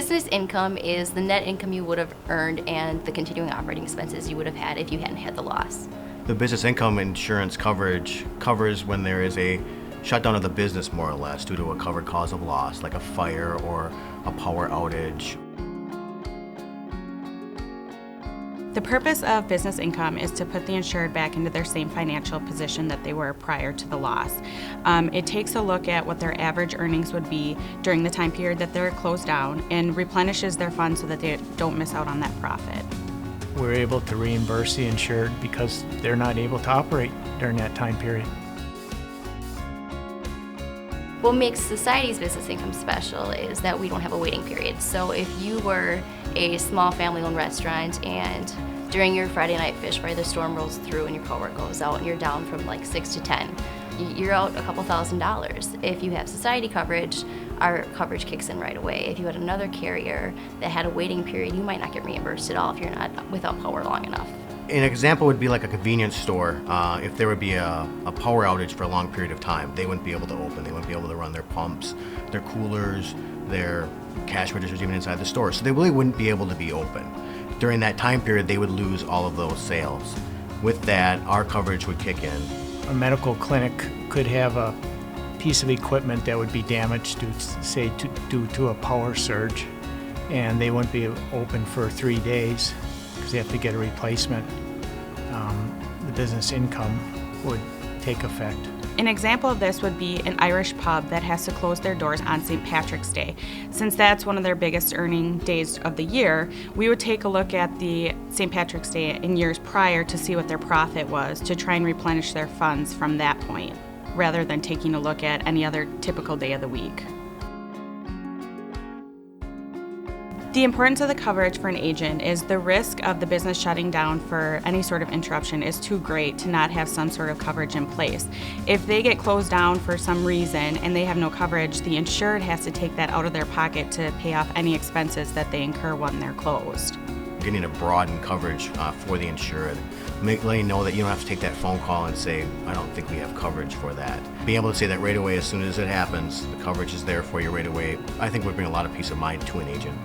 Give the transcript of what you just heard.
Business income is the net income you would have earned and the continuing operating expenses you would have had if you hadn't had the loss. The business income insurance coverage covers when there is a shutdown of the business, more or less, due to a covered cause of loss, like a fire or a power outage. The purpose of business income is to put the insured back into their same financial position that they were prior to the loss. It takes a look at what their average earnings would be during the time period that they're closed down and replenishes their funds so that they don't miss out on that profit. We're able to reimburse the insured because they're not able to operate during that time period. What makes Society's business income special is that we don't have a waiting period. So if you were a small family-owned restaurant and during your Friday night fish fry, the storm rolls through and your power goes out and you're down from like 6 to 10, you're out a couple $1,000s. If you have Society coverage, our coverage kicks in right away. If you had another carrier that had a waiting period, you might not get reimbursed at all if you're not without power long enough. An example would be like a convenience store. If there would be a power outage for a long period of time, they wouldn't be able to open. They wouldn't be able to run their pumps, their coolers, their cash registers even inside the store. So they really wouldn't be able to be open. During that time period, they would lose all of those sales. With that, our coverage would kick in. A medical clinic could have a piece of equipment that would be damaged due to a power surge, and they wouldn't be open for 3 days because they have to get a replacement. The business income would take effect. An example of this would be an Irish pub that has to close their doors on St. Patrick's Day. Since that's one of their biggest earning days of the year, we would take a look at the St. Patrick's Day in years prior to see what their profit was to try and replenish their funds from that point, rather than taking a look at any other typical day of the week. The importance of the coverage for an agent is the risk of the business shutting down for any sort of interruption is too great to not have some sort of coverage in place. If they get closed down for some reason and they have no coverage, the insured has to take that out of their pocket to pay off any expenses that they incur when they're closed. Getting a broadened coverage for the insured, letting you know that you don't have to take that phone call and say, I don't think we have coverage for that. Being able to say that right away as soon as it happens, the coverage is there for you right away, I think would bring a lot of peace of mind to an agent.